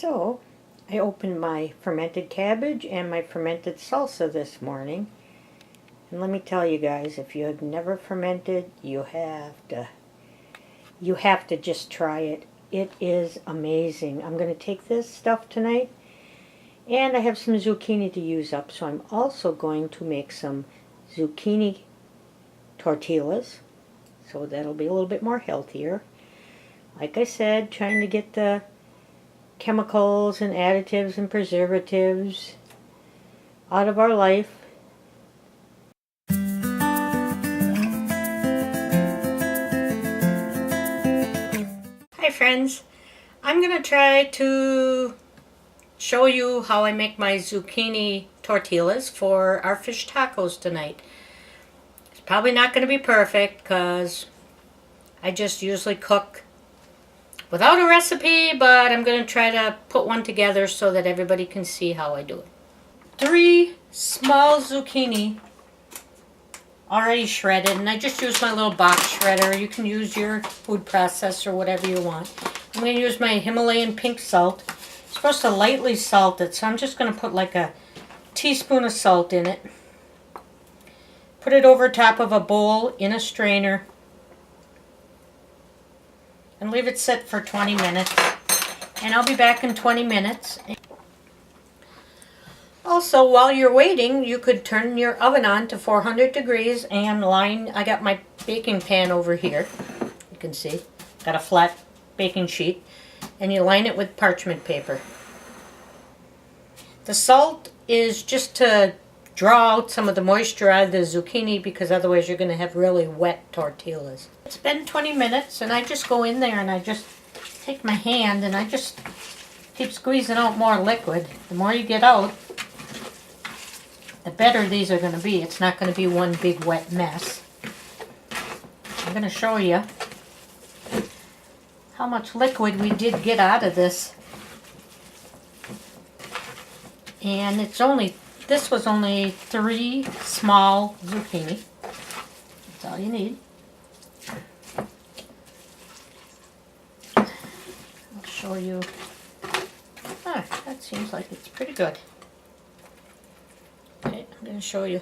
So, I opened my fermented cabbage and my fermented salsa this morning. And let me tell you guys, if you have never fermented, you have to just try it. It is amazing. I'm going to take this stuff tonight, and I have some zucchini to use up, so I'm also going to make some zucchini tortillas. So that'll be a little bit more healthier. Like I said, trying to get the chemicals and additives and preservatives out of our life. Hi friends, I'm going to try to show you how I make my zucchini tortillas for our fish tacos tonight. It's probably not going to be perfect because I just usually cook without a recipe, but I'm going to try to put one together so that everybody can see how I do it. 3 small zucchini already shredded, and I just use my little box shredder. You can use your food processor, whatever you want. I'm going to use my Himalayan pink salt. It's supposed to lightly salt it, so I'm just going to put like a teaspoon of salt in it. Put it over top of a bowl in a strainer and leave it sit for 20 minutes. And I'll be back in 20 minutes. Also, while you're waiting, you could turn your oven on to 400 degrees and I got my baking pan over here. You can see, got a flat baking sheet, and you line it with parchment paper. The salt is just to draw out some of the moisture out of the zucchini, because otherwise you're going to have really wet tortillas. It's been 20 minutes, and I just go in there and I just take my hand and I just keep squeezing out more liquid. The more you get out, the better these are going to be. It's not going to be one big wet mess. I'm going to show you how much liquid we did get out of this. And this was only 3 small zucchini. That's all you need. I'll show you. That seems like it's pretty good. Okay, I'm going to show you.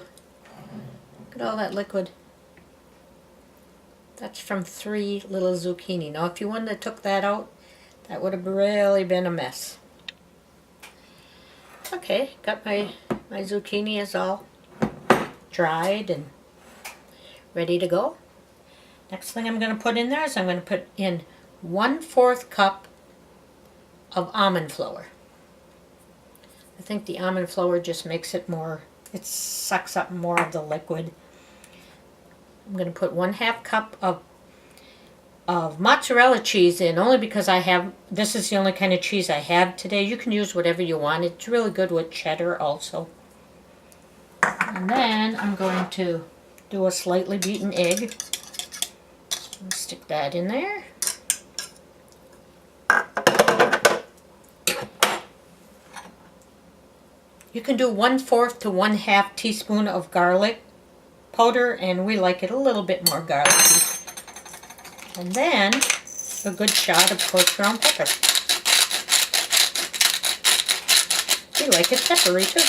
Look at all that liquid. That's from 3 little zucchini. Now, if you wouldn't have took that out, that would have really been a mess. Okay, got my zucchini is all dried and ready to go. Next thing I'm going to put in there is I'm going to put in 1/4 cup of almond flour. I think the almond flour just makes it more, it sucks up more of the liquid. I'm going to put 1/2 cup of mozzarella cheese in, only because this is the only kind of cheese I have today. You can use whatever you want. It's really good with cheddar also. And then I'm going to do a slightly beaten egg. Stick that in there. You can do 1/4 to 1/2 teaspoon of garlic powder, and we like it a little bit more garlicky. And then a good shot of coarse ground pepper. We like it peppery too.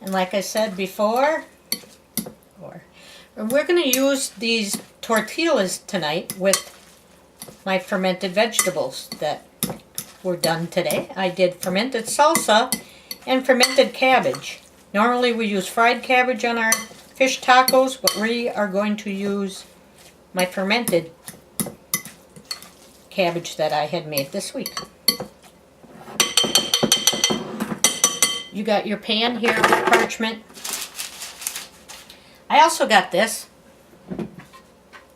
And like I said before, we're going to use these tortillas tonight with my fermented vegetables that were done today. I did fermented salsa and fermented cabbage. Normally we use fried cabbage on our fish tacos, but we are going to use my fermented cabbage that I had made this week. You got your pan here with parchment. I also got this.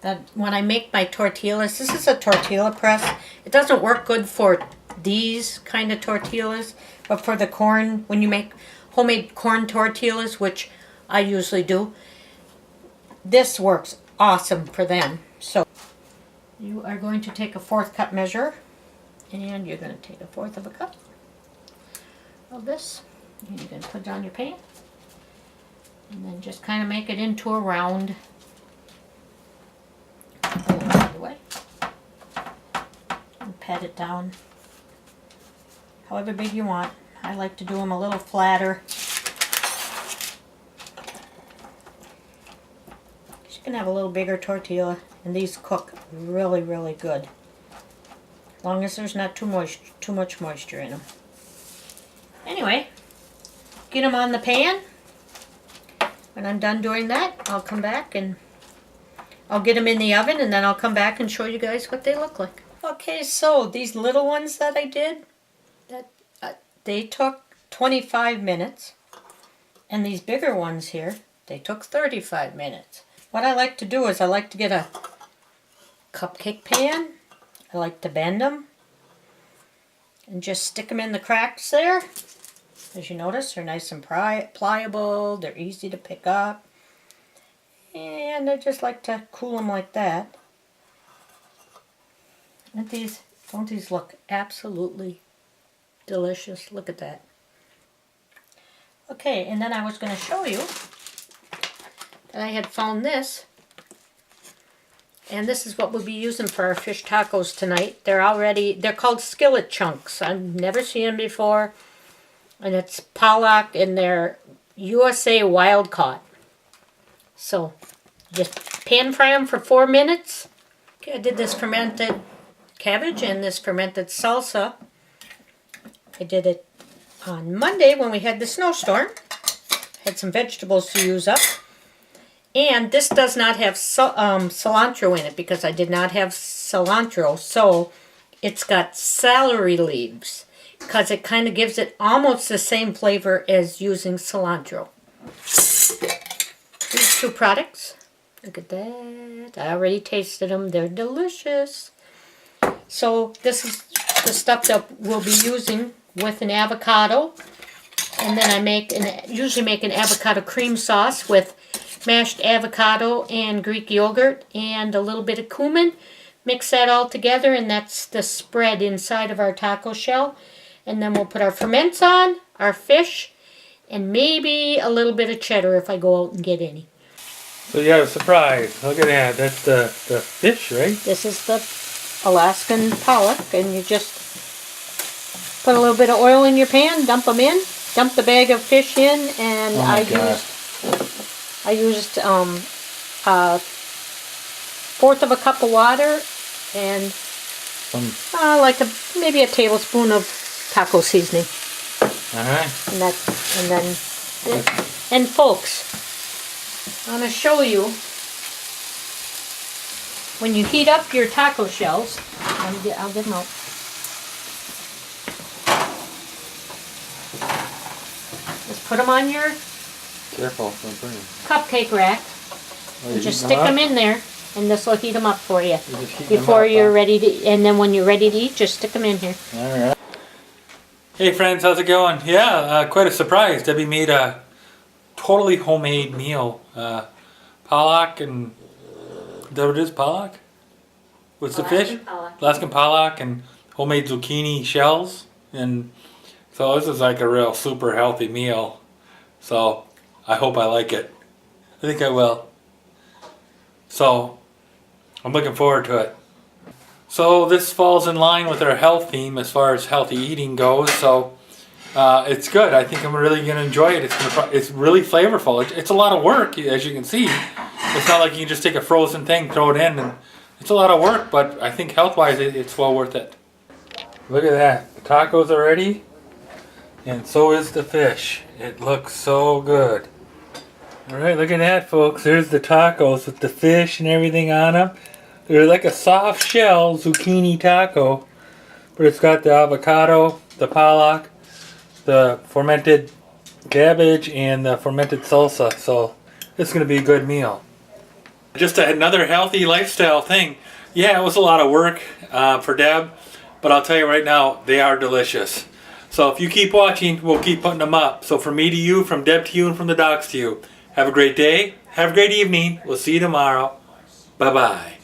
That when I make my tortillas, this is a tortilla press. It doesn't work good for these kind of tortillas, but for the corn, when you make homemade corn tortillas, which I usually do, this works awesome for them. So you are going to take a 1/4 cup measure, and you're going to take a 1/4 of a cup of this, and you're going to put it on your pan, and then just kind of make it into a round. pat it down however big you want. I like to do them a little flatter. You can have a little bigger tortilla, and these cook really, really good. As long as there's not too much moisture in them. Anyway, get them on the pan. When I'm done doing that, I'll come back and I'll get them in the oven, and then I'll come back and show you guys what they look like. Okay, so these little ones that I did, they took 25 minutes. And these bigger ones here, they took 35 minutes. What I like to do is I like to get a cupcake pan. I like to bend them and just stick them in the cracks there. As you notice, they're nice and pliable. They're easy to pick up. And I just like to cool them like that. And don't these look absolutely delicious? Look at that. Okay, and then I was going to show you that I had found this. And this is what we'll be using for our fish tacos tonight. They're called skillet chunks. I've never seen them before. And it's pollock, and they're USA wild caught. So just pan fry them for 4 minutes. Okay, I did this fermented cabbage and this fermented salsa. I did it on Monday when we had the snowstorm. Had some vegetables to use up. And this does not have cilantro in it because I did not have cilantro. So it's got celery leaves because it kind of gives it almost the same flavor as using cilantro. These two products, look at that. I already tasted them. They're delicious. So this is the stuff that we'll be using with an avocado. And then I usually make an avocado cream sauce with mashed avocado and Greek yogurt and a little bit of cumin. Mix that all together, and that's the spread inside of our taco shell. And then we'll put our ferments on, our fish, and maybe a little bit of cheddar if I go out and get any. So you have a surprise. Look at that. That's the fish, right? This is the Alaskan pollock, and you just put a little bit of oil in your pan, dump them in, dump the bag of fish in, and I used a fourth of a cup of water and maybe a tablespoon of taco seasoning. All right. And folks, I'm going to show you when you heat up your taco shells. I'll get them out. Just put them on your cupcake rack and just stick them in there, and this will heat them up for you before you're ready to. And then when you're ready to eat, just stick them in here. All right. Hey friends, how's it going? Yeah, quite a surprise. Debbie made a totally homemade meal. Pollock and is that what it is? Pollock? What's the fish? Pollock. Alaskan pollock and homemade zucchini shells. And so this is like a real super healthy meal. So I hope I like it. I think I will. So I'm looking forward to it. So this falls in line with our health theme as far as healthy eating goes. So it's good. I think I'm really going to enjoy it. It's really flavorful. It's a lot of work, as you can see. It's not like you can just take a frozen thing, throw it in, and it's a lot of work. But I think health-wise, it's well worth it. Look at that. The tacos are ready, and so is the fish. It looks so good. All right, look at that, folks. There's the tacos with the fish and everything on them. They're like a soft shell zucchini taco, but it's got the avocado, the pollock, the fermented cabbage, and the fermented salsa. So it's going to be a good meal. Just another healthy lifestyle thing. Yeah, it was a lot of work for Deb, but I'll tell you right now, they are delicious. So if you keep watching, we'll keep putting them up. So from me to you, from Deb to you, and from the dogs to you, have a great day. Have a great evening. We'll see you tomorrow. Bye-bye.